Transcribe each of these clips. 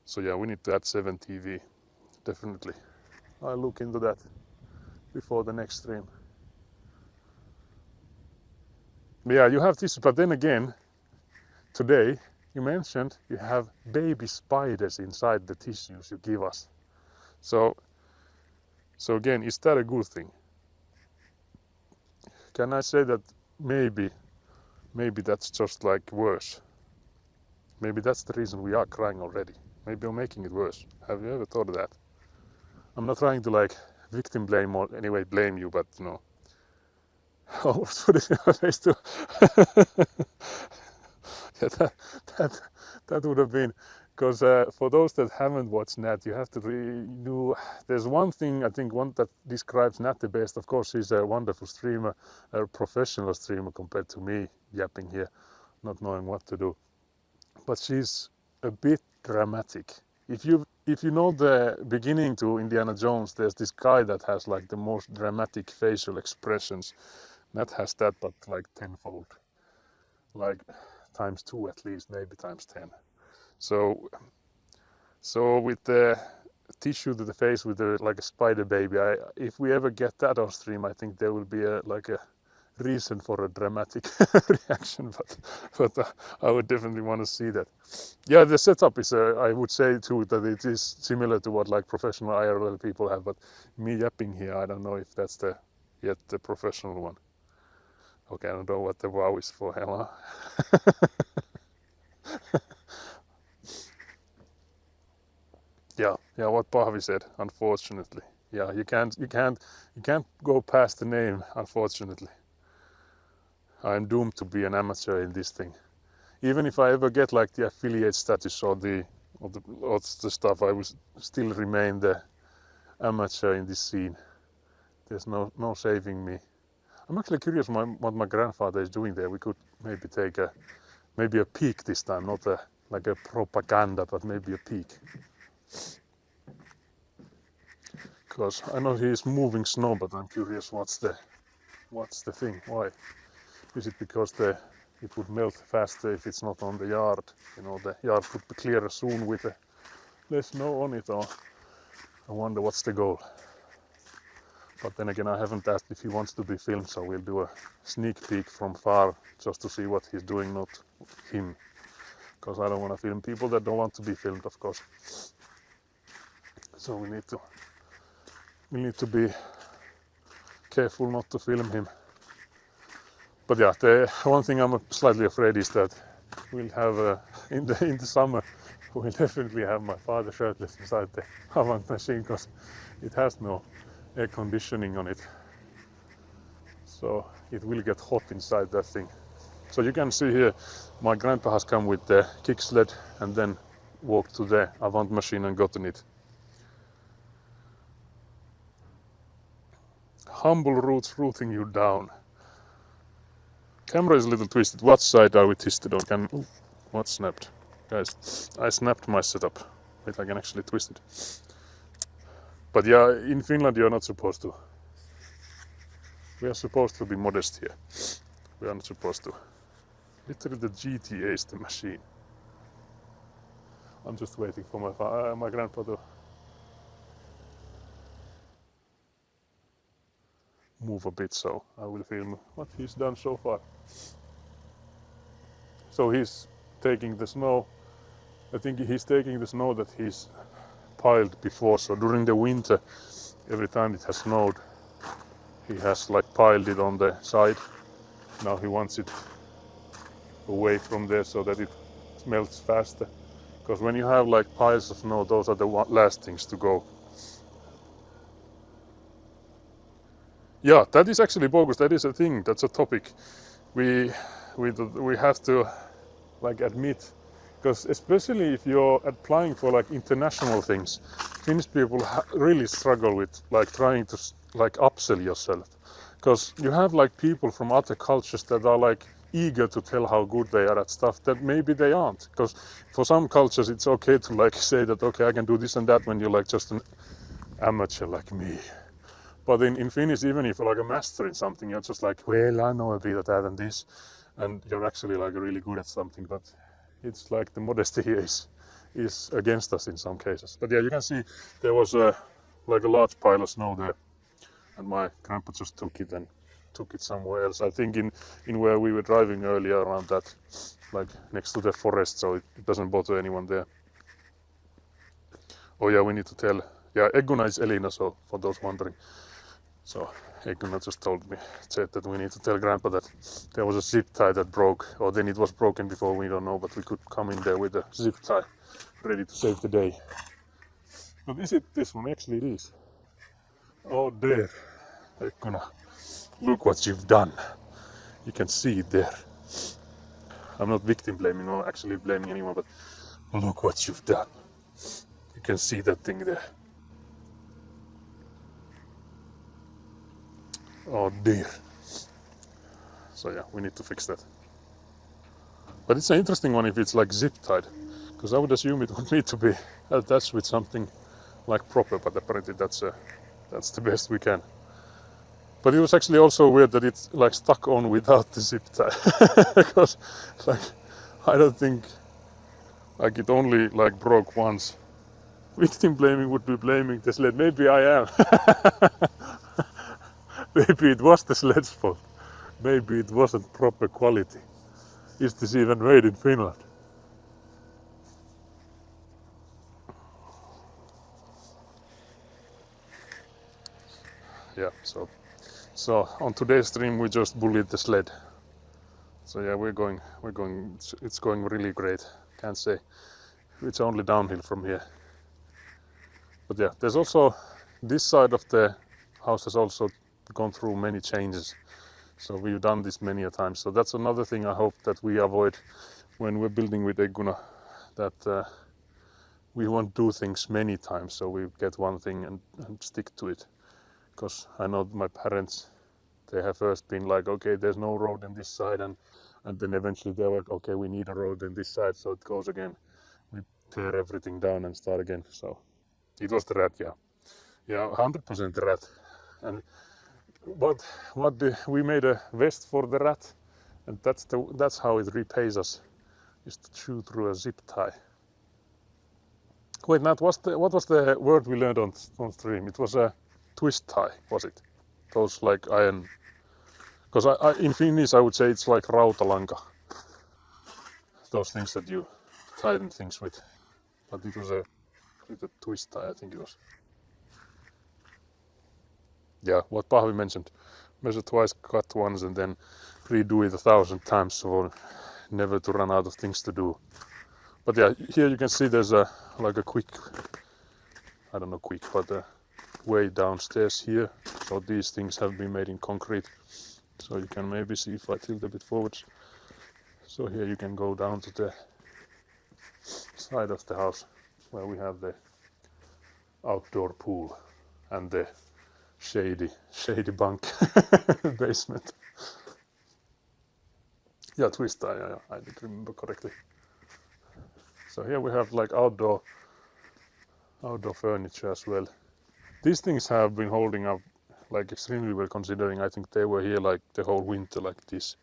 So yeah, we need to add 7 TV, definitely. I'll look into that before the next stream. Yeah, you have this, but then again, today you mentioned you have baby spiders inside the tissues you give us. So again, is that a good thing? Can I say that maybe that's just like worse? Maybe that's the reason we are crying already. Maybe I'm making it worse. Have you ever thought of that? I'm not trying to like victim blame or anyway blame you, but you know, I almost put it in my face too. Yeah, that would have been, because for those that haven't watched Nat, you have to do. There's one thing I think one that describes Nat the best. Of course, he's a wonderful streamer, a professional streamer compared to me yapping here, not knowing what to do. But she's a bit dramatic. If you know the beginning to Indiana Jones, there's this guy that has like the most dramatic facial expressions. Nat has that, but like tenfold, like times 2 at least, maybe times 10. So with the tissue to the face with like a spider baby, if we ever get that on stream, I think there will be a reason for a dramatic reaction, but I would definitely want to see that. Yeah, the setup is I would say too that it is similar to what like professional IRL people have, but me yapping here, I don't know if that's yet the professional one. Okay, I don't know what the wow is for, hell, huh? Yeah, what Pahvi said, unfortunately. Yeah, you can't go past the name, unfortunately. I'm doomed to be an amateur in this thing. Even if I ever get like the affiliate status or the stuff, I will still remain the amateur in this scene. There's no saving me. I'm actually curious what my grandfather is doing there. We could maybe take a peek this time, not like a propaganda, but maybe a peek. Because I know he is moving snow, but I'm curious what's the thing. Why? Is it because it would melt faster if it's not on the yard? You know, the yard would be clearer soon with less snow on it, or I wonder what's the goal. But then again, I haven't asked if he wants to be filmed, so we'll do a sneak peek from far just to see what he's doing, not him. Because I don't want to film people that don't want to be filmed, of course. So we need to be careful not to film him. But yeah, the one thing I'm slightly afraid is that we'll have in the summer we'll definitely have my father shirtless inside the avant machine, because it has no air conditioning on it, so it will get hot inside that thing. So you can see here my grandpa has come with the kick sled and then walked to the avant machine and gotten it. Humble roots rooting you down. Camera is a little twisted. What side are we twisted on? What snapped? Guys, I snapped my setup. Wait, I can actually twist it. But yeah, in Finland you're not supposed to. We are supposed to be modest here. We are not supposed to. Literally the GTA is the machine. I'm just waiting for my grandpa to move a bit, so I will film what he's done so far. So he's taking the snow. I think he's taking the snow that he's piled before. So during the winter, every time it has snowed, he has like piled it on the side. Now he wants it away from there so that it melts faster. Because when you have like piles of snow, those are the last things to go. Yeah, that is actually bogus. That is a thing. That's a topic we have to like admit, because especially if you're applying for like international things, Finnish people really struggle with like trying to like upsell yourself, because you have like people from other cultures that are like eager to tell how good they are at stuff that maybe they aren't. Because for some cultures it's okay to like say that okay, I can do this and that when you're like just an amateur like me. But in Finnish, even if you're like a master in something, you're just like, well, I know a bit of that and this, and you're actually like really good at something. But it's like the modesty here is is against us in some cases. But yeah, you can see there was like a large pile of snow there, and my grandpa just took it and took it somewhere else. I think in where we were driving earlier, around that, like next to the forest, so it doesn't bother anyone there. Oh yeah, we need to tell. Yeah, Egguna is Elina, so for those wondering. So Egguna just said that we need to tell Grandpa that there was a zip tie that broke, or then it was broken before, we don't know, but we could come in there with a zip tie, ready to save the day. But is it this one? Actually it is. Oh there, Egguna, look what you've done. You can see it there. I'm not victim blaming or actually blaming anyone, but look what you've done. You can see that thing there. Oh dear. So yeah, we need to fix that. But it's an interesting one if it's like zip tied, because I would assume it would need to be attached with something like proper, but apparently that's the best we can. But it was actually also weird that it's like stuck on without the zip tie, because like I don't think like it only like broke once. Victim blaming would be blaming the sled. Maybe I am. Maybe it was the sled's fault. Maybe it wasn't proper quality. Is this even made in Finland? Yeah, so on today's stream we just bullied the sled. So yeah, it's going really great. Can't say. It's only downhill from here. But yeah, there's also this side of the house has also gone through many changes. So we've done this many a time. So that's another thing I hope that we avoid when we're building with Egguna, that we won't do things many times. So we get one thing and stick to it. Because I know my parents, they have first been like, okay, there's no road on this side, and then eventually they were like, okay, we need a road on this side, so it goes again. We tear everything down and start again. So it was the rat, yeah. Yeah, 100% the rat. And but we made a vest for the rat, and that's how it repays us, is to chew through a zip tie. Wait, Nat, what was the word we learned on stream? It was a twist tie, was it? Those like iron. Because in Finnish I would say it's like rautalanka. Those things that you tighten things with. But it was a twist tie, I think it was. Yeah, what Pahvi mentioned. Measure twice, cut once, and then redo it 1,000 times, so never to run out of things to do. But yeah, here you can see there's a quick, I don't know quick, but a way downstairs here. So these things have been made in concrete. So you can maybe see if I tilt a bit forwards. So here you can go down to the side of the house where we have the outdoor pool and the shady bunk basement. Yeah, twist tie, yeah, I did remember correctly. So here we have like outdoor furniture as well. These things have been holding up like extremely well, considering I think they were here like the whole winter like this.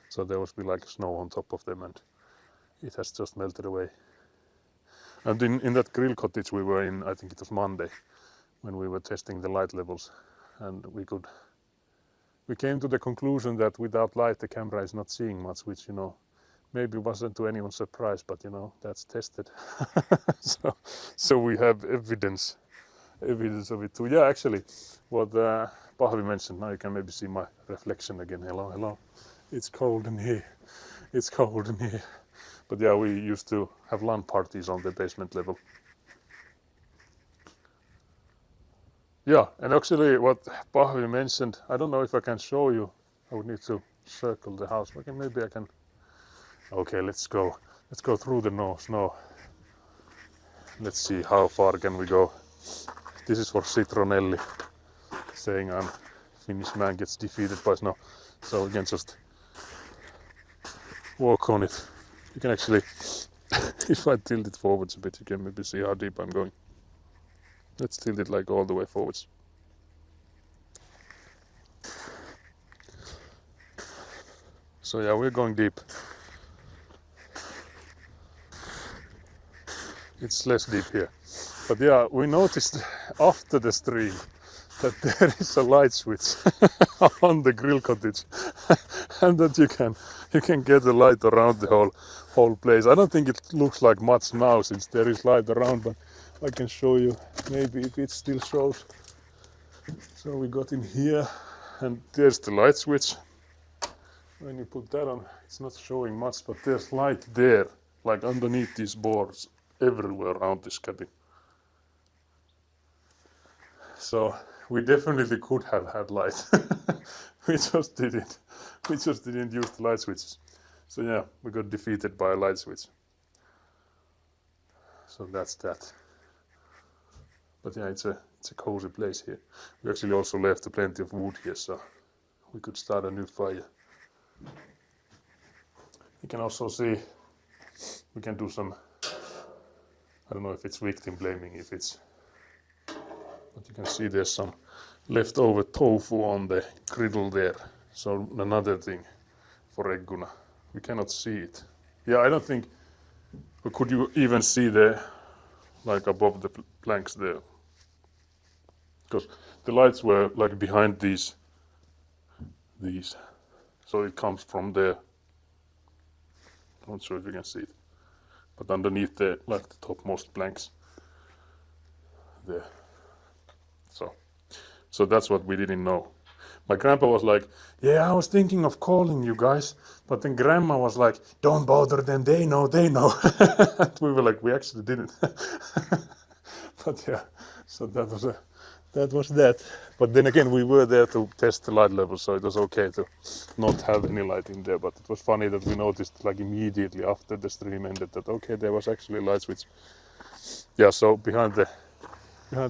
So there was like snow on top of them, and it has just melted away. And in that grill cottage we were in, I think it was Monday, when we were testing the light levels, and we came to the conclusion that without light the camera is not seeing much, which, you know, maybe wasn't to anyone's surprise, but you know, that's tested. so we have evidence of it too. Yeah, actually, what Pahvi mentioned, now you can maybe see my reflection again. Hello. It's cold in here. But yeah, we used to have LAN parties on the basement level. Yeah, and actually what Pahvi mentioned, I don't know if I can show you. I would need to circle the house. Maybe I can. Okay, let's go through the snow. Let's see how far can we go. This is for Citronelli, saying Finnish man gets defeated by snow. So we can just walk on it. You can actually, if I tilt it forwards a bit, you can maybe see how deep I'm going. Let's tilt it like all the way forwards. So yeah, we're going deep. it's less deep here. But yeah, we noticed after the stream that there is a light switch on the grill cottage and that you can get the light around the whole place. I don't think it looks like much now since there is light around, but I can show you maybe if it still shows. So we got in here and there's the light switch. When you put that on, it's not showing much, but there's light there, like underneath these boards, everywhere around this cabin. So we definitely could have had light. We just didn't. We just didn't use the light switches. So yeah, we got defeated by a light switch. So that's that. But yeah, it's a cozy place here. We actually also left plenty of wood here, so we could start a new fire. You can also see we can do some, I don't know if it's victim blaming, but you can see there's some leftover tofu on the griddle there. So another thing for egguna. We cannot see it. Yeah, I don't think, or could you even see the, like above the planks there? Because the lights were like behind these. So it comes from there. I'm not sure if you can see it. But underneath the, like the topmost planks there. So that's what we didn't know. My grandpa was like, yeah, I was thinking of calling you guys, but then grandma was like, don't bother them, they know. And we were like, we actually didn't. But yeah, so that was that. But then again, we were there to test the light level, so it was okay to not have any light in there. But it was funny that we noticed like immediately after the stream ended that okay, there was actually a light switch. Yeah, so behind the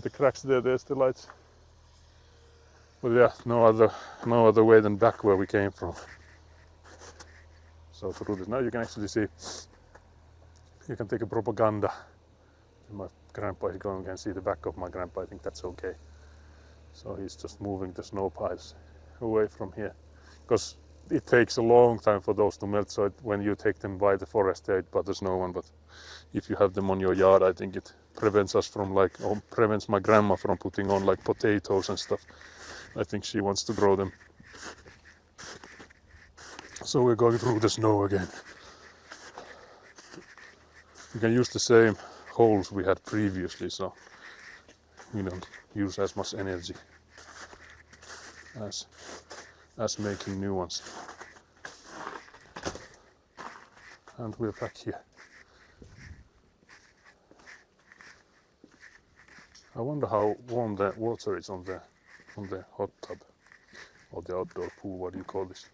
cracks there's the lights. But yeah, no other way than back where we came from. So through this, now you can actually see, you can take a propaganda. My grandpa is going and see the back of my grandpa. I think that's okay. So he's just moving the snow piles away from here, because it takes a long time for those to melt. So when you take them by the forest, it bothers no one. But if you have them on your yard, I think it prevents us from prevents my grandma from putting on like potatoes and stuff. I think she wants to grow them. So we're going through the snow again. We can use the same holes we had previously, so we don't use as much energy as making new ones. And we're back here. I wonder how warm the water is on the hot tub or the outdoor pool. What do you call this?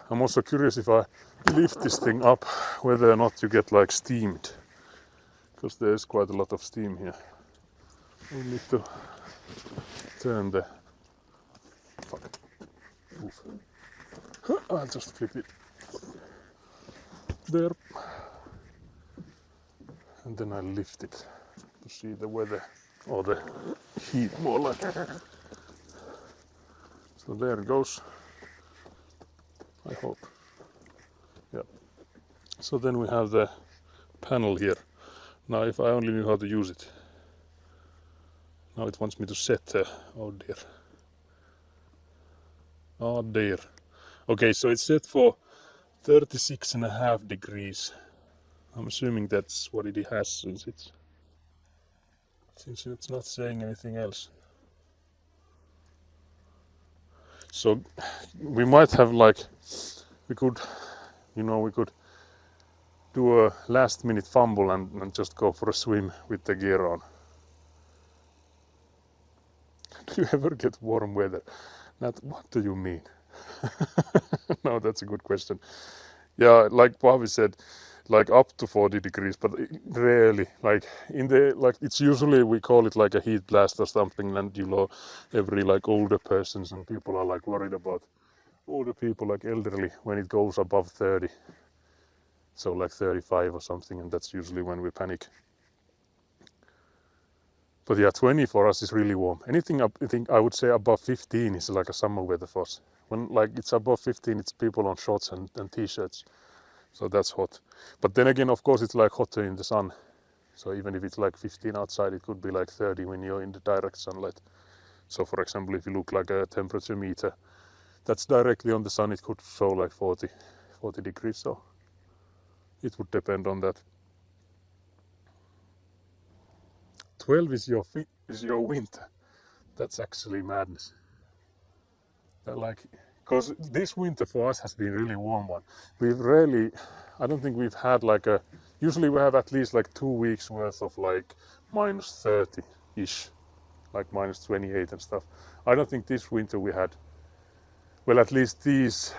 I'm also curious if I lift this thing up, whether or not you get like steamed, because there's quite a lot of steam here. We need to turn the. Fuck. Oof. I just flipped it. There. And then I lift it to see the weather or the heat more like. So there it goes. I hope. Yeah. So then we have the panel here. Now if I only knew how to use it. Now it wants me to set, oh dear. Oh dear. Okay, so it's set for 36.5 degrees. I'm assuming that's what it has since it's not saying anything else. So we might have we could do a last minute fumble and just go for a swim with the gear on. Do you ever get warm weather? What do you mean? No, that's a good question. Yeah, like Paavi said, like up to 40 degrees, but rarely. Like it's usually we call it like a heat blast or something, and every like older persons and people are like worried about older people, like elderly, when it goes above 30. So like 35 or something, and that's usually when we panic. But yeah, 20 for us is really warm. Anything up, I would say above 15 is like a summer weather for us. When like it's above 15, it's people on shorts and t-shirts. So that's hot. But then again, of course, it's like hotter in the sun. So even if it's like 15 outside, it could be like 30 when you're in the direct sunlight. So for example, if you look like a temperature meter that's directly on the sun, it could show like 40 degrees. So it would depend on that. 12 is your winter. That's actually madness. Because this winter for us has been really warm one. I don't think we've had usually we have at least like 2 weeks worth of like minus 30-ish, like minus 28 and stuff. I don't think this winter we had, well, at least these,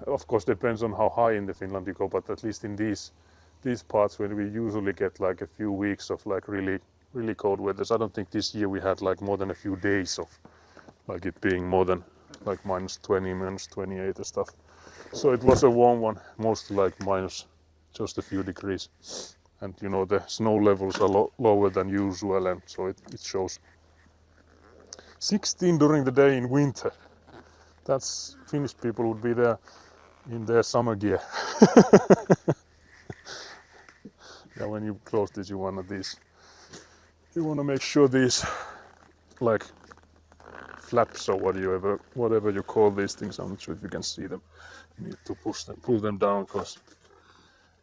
of course depends on how high in the Finland you go, but at least in these parts where we usually get like a few weeks of like really, really cold weather. I don't think this year we had like more than a few days of like it being more than like minus 20, minus 28 and stuff. So it was a warm one, mostly like minus just a few degrees. And you know, the snow levels are lower than usual, and so it shows. 16 during the day in winter. That's Finnish people would be there in their summer gear. Yeah, when you close this, you want to make sure these like flaps or whatever you call these things. I'm not sure if you can see them. You need to pull them down because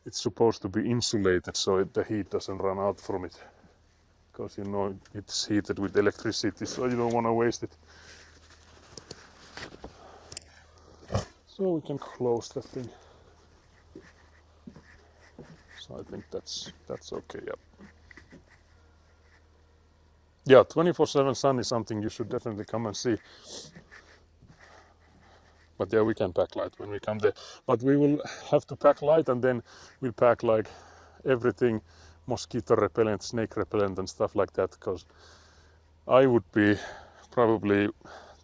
it's supposed to be insulated so the heat doesn't run out from it. Because you know it's heated with electricity, so you don't want to waste it. So we can close the thing. So I think that's okay. Yep. Yeah, 24/7 sun is something you should definitely come and see. But yeah, we can pack light when we come there. But we will have to pack light, and then we'll pack like everything, mosquito repellent, snake repellent and stuff like that, because I would be probably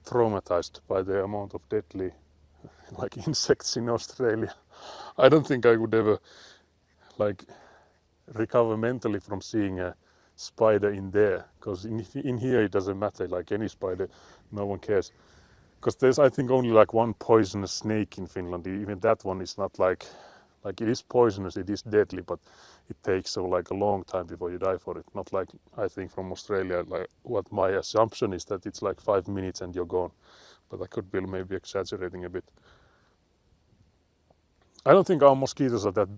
traumatized by the amount of deadly like insects in Australia. I don't think I would ever like recover mentally from seeing a spider in there, because in here it doesn't matter, like any spider, no one cares. Because there's I think only like one poisonous snake in Finland. Even that one is not like it is poisonous, it is deadly, but it takes so like a long time before you die for it. Not like I think from Australia, like what my assumption is that it's like 5 minutes and you're gone. But I could be maybe exaggerating a bit. I don't think our mosquitoes are that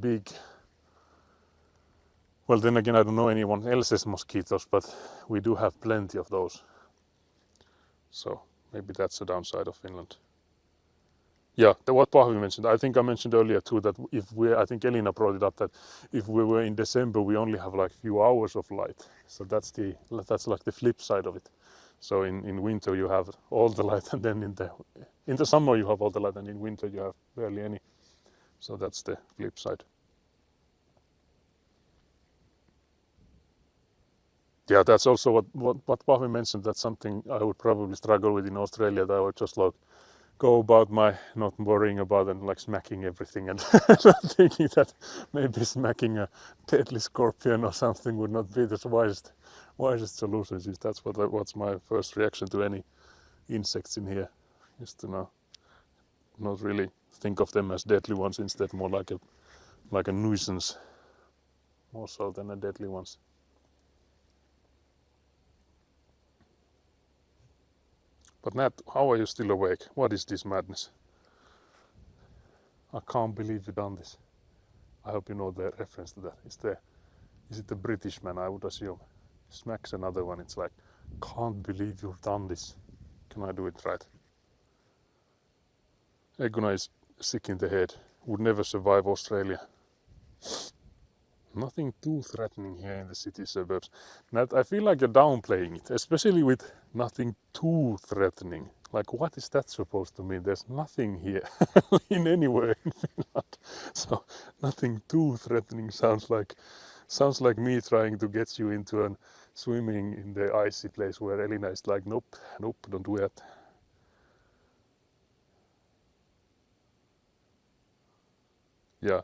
big. Well, then again, I don't know anyone else's mosquitoes, but we do have plenty of those. So maybe that's the downside of Finland. Yeah, what Pahvi mentioned, I think I mentioned earlier too that I think Elina brought it up, that if we were in December, we only have like few hours of light. So that's like the flip side of it. So in winter you have all the light, and then in the summer you have all the light, and in winter you have barely any. So that's the flip side. Yeah, that's also what Pahvi mentioned. That's something I would probably struggle with in Australia. That I would just like go about my not worrying about and like smacking everything, and thinking that maybe smacking a deadly scorpion or something would not be the wisest solution. That's what's my first reaction to any insects in here, is to not really think of them as deadly ones, instead more like a nuisance more so than a deadly ones. But Nat, how are you still awake? What is this madness? I can't believe you've done this. I hope you know the reference to that. Is it the British man, I would assume? Smacks another one, it's like, can't believe you've done this. Can I do it right? Eguna is sick in the head, would never survive Australia. Nothing too threatening here in the city suburbs. Nat, I feel like you're downplaying it, especially with nothing too threatening. Like, what is that supposed to mean? There's nothing here in anywhere in Finland. So nothing too threatening sounds like me trying to get you into an swimming in the icy place where Elina is like, nope, don't do that. Yeah,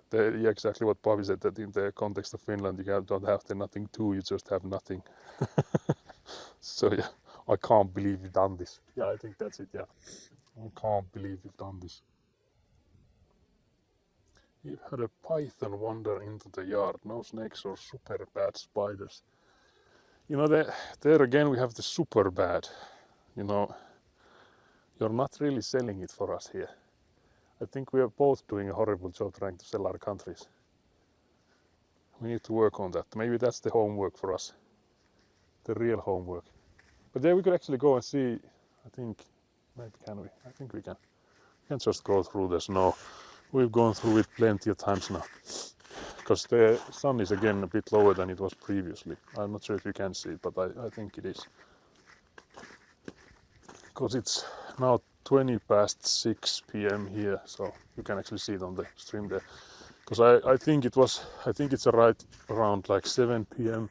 exactly what Pavi said, that in the context of Finland, you don't have the nothing too, you just have nothing. So yeah, I can't believe you've done this. Yeah, I think that's it, yeah. I can't believe you've done this. We had a python wander into the yard. No snakes or super bad spiders. You know, there again we have the super bad. You know, you're not really selling it for us here. I think we are both doing a horrible job trying to sell our countries. We need to work on that. Maybe that's the homework for us. The real homework. But there we could actually go and see, I think, maybe can we? I think we can. We can just go through the snow. We've gone through it plenty of times now. Because the sun is again a bit lower than it was previously. I'm not sure if you can see it, but I think it is. Because it's now 20 past 6 p.m. here, so you can actually see it on the stream there. Because I think it's right around like 7 p.m.,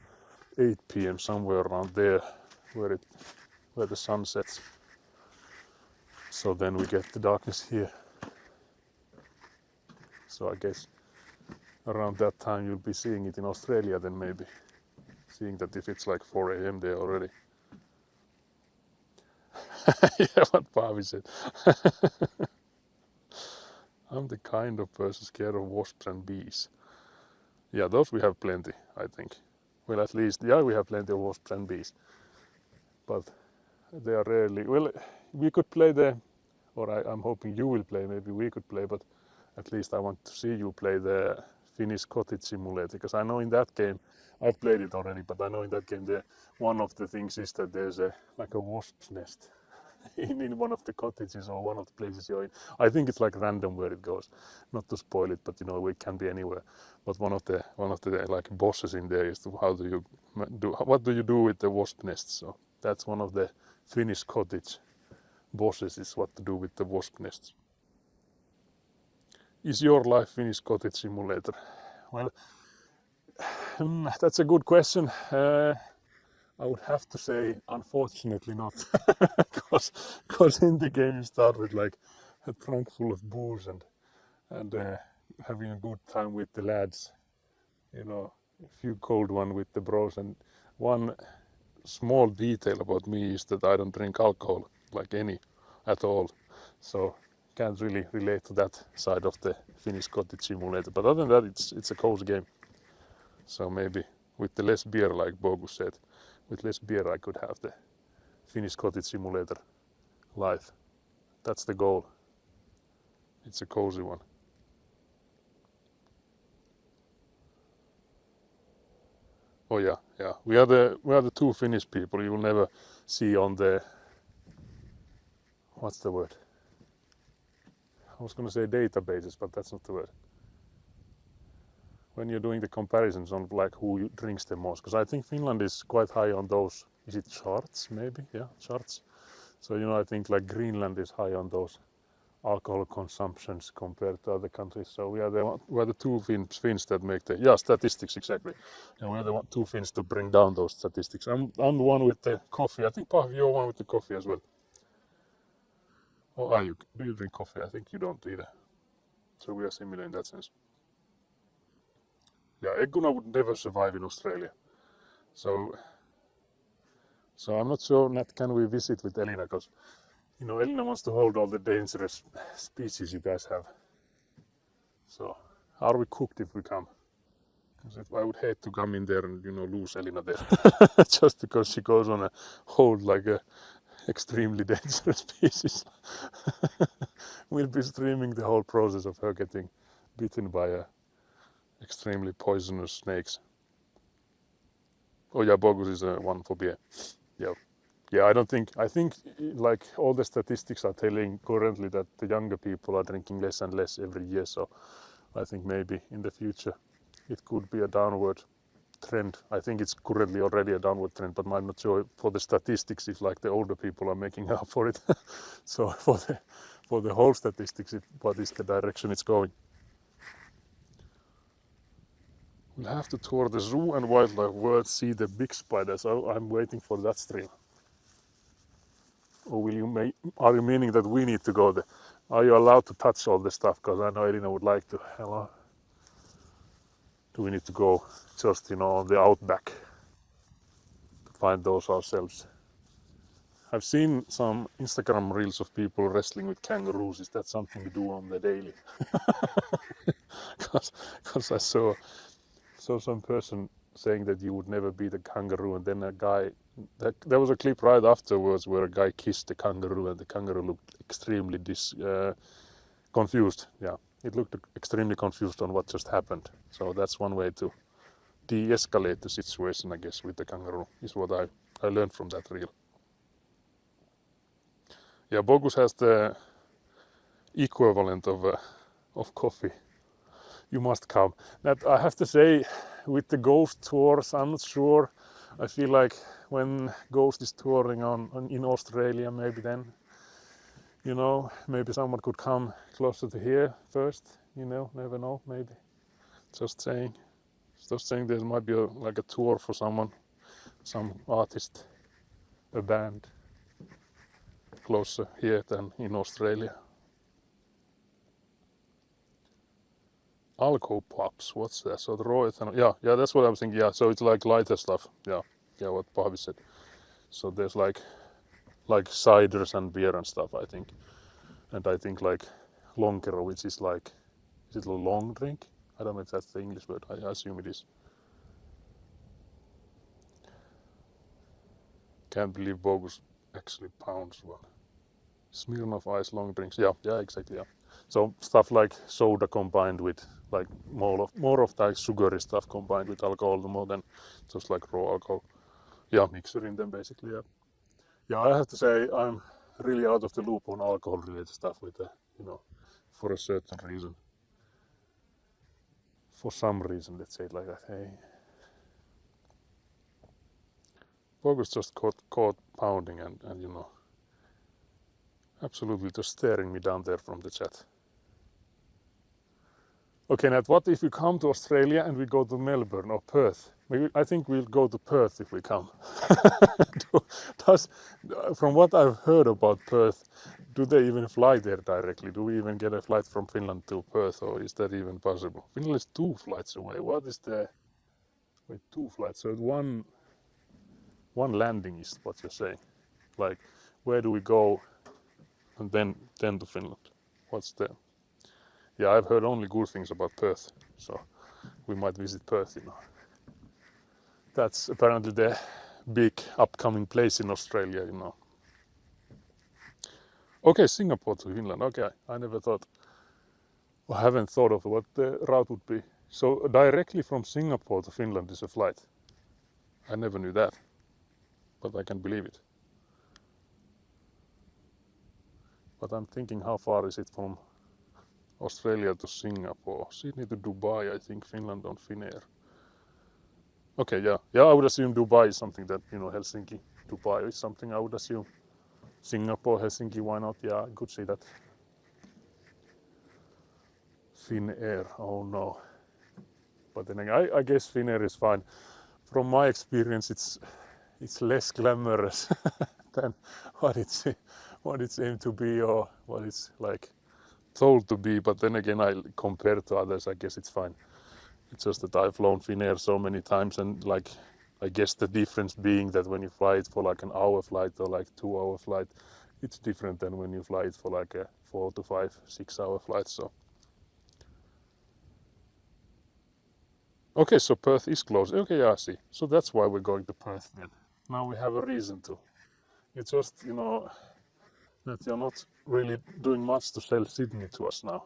8 p.m. somewhere around there where the sun sets. So then we get the darkness here. So I guess around that time you'll be seeing it in Australia then maybe. Seeing that if it's like 4 a.m. there already. Yeah, what Paavi said. I'm the kind of person scared of wasps and bees. Yeah, those we have plenty, I think. Well, at least, yeah, we have plenty of wasps and bees. But they are rarely... Well, we could play I'm hoping you will play, maybe we could play, but at least I want to see you play the Finnish Cottage Simulator, because I know in that game, I've played it already, but I know in that game one of the things is that there's like a wasp's nest in one of the cottages or one of the places you're in. I think it's like random where it goes. Not to spoil it, but you know, it can be anywhere. But one of the like bosses in there is what do you do with the wasp nest? So that's one of the Finnish cottage bosses, is what to do with the wasp nests. Is your life Finnish Cottage Simulator? Well, that's a good question. I would have to say, unfortunately not, because in the game you start with like a trunk full of booze and having a good time with the lads, you know, a few cold one with the bros. And one small detail about me is that I don't drink alcohol, like any, at all. So can't really relate to that side of the Finnish Cottage Simulator. But other than that, it's a cozy game. So maybe with the less beer, like Bogus said, with less beer I could have the Finnish Cottage Simulator life. That's the goal. It's a cozy one. Oh yeah. We are the two Finnish people you will never see on the, what's the word? I was going to say databases, but that's not the word. When you're doing the comparisons on like who drinks the most, because I think Finland is quite high on those. Is it charts? Maybe, yeah, charts. So you know, I think like Greenland is high on those alcohol consumptions compared to other countries. So we are the two Finns that make the statistics exactly. And we are the two Finns to bring down those statistics. I'm the one with the coffee. I think Paavi, you're one with the coffee as well. Or are you? Do you drink coffee? I think you don't either. So we are similar in that sense. Yeah, Egguna would never survive in Australia. So I'm not sure that can we visit with Elina, because you know Elina wants to hold all the dangerous species you guys have. So are we cooked if we come? Because I would hate to come in there and lose Elina there just because she goes on a hold like a extremely dangerous species. We'll be streaming the whole process of her getting bitten by extremely poisonous snakes. Oh yeah, Bogus is one for beer. Yeah, I think like all the statistics are telling currently that the younger people are drinking less and less every year. So I think maybe in the future it could be a downward trend. I think it's currently already a downward trend, but I'm not sure for the statistics if like the older people are making up for it. So for the whole statistics, what is the direction it's going? We'll have to tour the zoo and wildlife world, see the big spiders. I'm waiting for that stream. Or are you meaning that we need to go there? Are you allowed to touch all the stuff? Because I know Elina would like to. Hello. Do we need to go just on the outback to find those ourselves? I've seen some Instagram reels of people wrestling with kangaroos. Is that something you do on the daily? Because I saw some person saying that you would never beat a kangaroo, and then a guy, there was a clip right afterwards where a guy kissed the kangaroo, and the kangaroo looked extremely confused. Yeah, it looked extremely confused on what just happened. So that's one way to de-escalate the situation, I guess, with the kangaroo, is what I learned from that reel. Yeah, Bogus has the equivalent of coffee. You must come. That I have to say, with the Ghost tours, I'm not sure. I feel like when Ghost is touring in Australia, maybe then, maybe someone could come closer to here first. Never know. Maybe. Just saying there might be a tour for someone, some artist, a band closer here than in Australia. Alco pops, what's that? So the raw ethanol, yeah, that's what I'm thinking. Yeah, so it's like lighter stuff. Yeah, what Paavi said. So there's like ciders and beer and stuff, I think. And I think like lonkero, which is like, is it a long drink? I don't know if that's the English word. I assume it is. Can't believe Bogus actually pounds one. Smirnoff Ice long drinks. Yeah, exactly. Yeah. So stuff like soda combined with like more of that sugary stuff combined with alcohol more than just like raw alcohol. Yeah, mixing them basically. Yeah, I have to say I'm really out of the loop on alcohol related stuff with for a certain reason. For some reason, let's say it like that. Hey, Bogus just caught pounding and absolutely just staring me down there from the chat. Okay, Nat, what if we come to Australia and we go to Melbourne or Perth? I think we'll go to Perth if we come. From what I've heard about Perth, do they even fly there directly? Do we even get a flight from Finland to Perth, or is that even possible? Finland is 2 flights away. What is the... Wait, 2 flights. So one landing is what you're saying. Like, where do we go and then to Finland? What's the... Yeah, I've heard only good things about Perth, so we might visit Perth, That's apparently the big upcoming place in Australia, Okay, Singapore to Finland. Okay, I never thought, or haven't thought of what the route would be. So directly from Singapore to Finland is a flight. I never knew that, but I can believe it. But I'm thinking, how far is it from Australia to Singapore? Sydney to Dubai, I think Finland on Finnair. Okay, yeah, I would assume Dubai is something that, Helsinki, Dubai is something I would assume. Singapore, Helsinki, why not? Yeah, I could see that. Finnair, oh no. But then again, I guess Finnair is fine. From my experience, it's less glamorous than what it's aimed to be or what it's like told to be. But then again, compared to others, I guess it's fine. It's just that I've flown Finnair so many times, and like, I guess the difference being that when you fly it for like an hour flight or like 2 hour flight, it's different than when you fly it for like a 4 to 5, 6 hour flight. So. Okay, so Perth is close. Okay, I see. So that's why we're going to Perth then. Now we have a reason to. It's just, that you're not really doing much to sell Sydney to us now.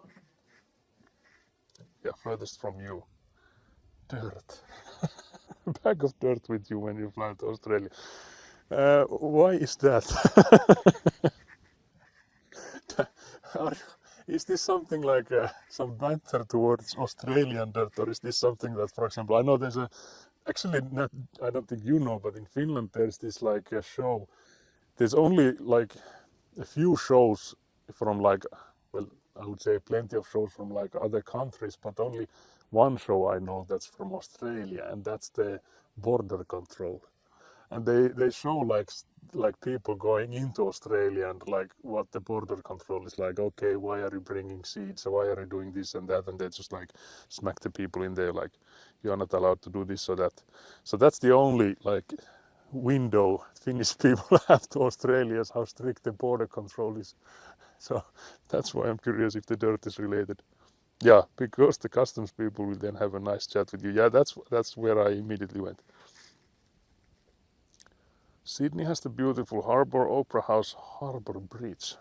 Yeah, furthest from you. Dirt. A bag of dirt with you when you fly to Australia. Why is that? Is this something like some banter towards Australian dirt, or is this something that, for example, I know there's actually not, I don't think you know, but in Finland there's this like a show. There's only like a few shows from like, well, I would say plenty of shows from like other countries, but only one show I know that's from Australia, and that's the border control. And they show like people going into Australia and like what the border control is like. Okay, why are you bringing seeds? Why are you doing this and that? And they just like smack the people in there like, you're not allowed to do this or that. So that's the only like window Finnish people have to Australia, how strict the border control is. So that's why I'm curious if the dirt is related. Yeah, because the customs people will then have a nice chat with you. Yeah, that's where I immediately went. Sydney has the beautiful harbour, Opera House, Harbour Bridge.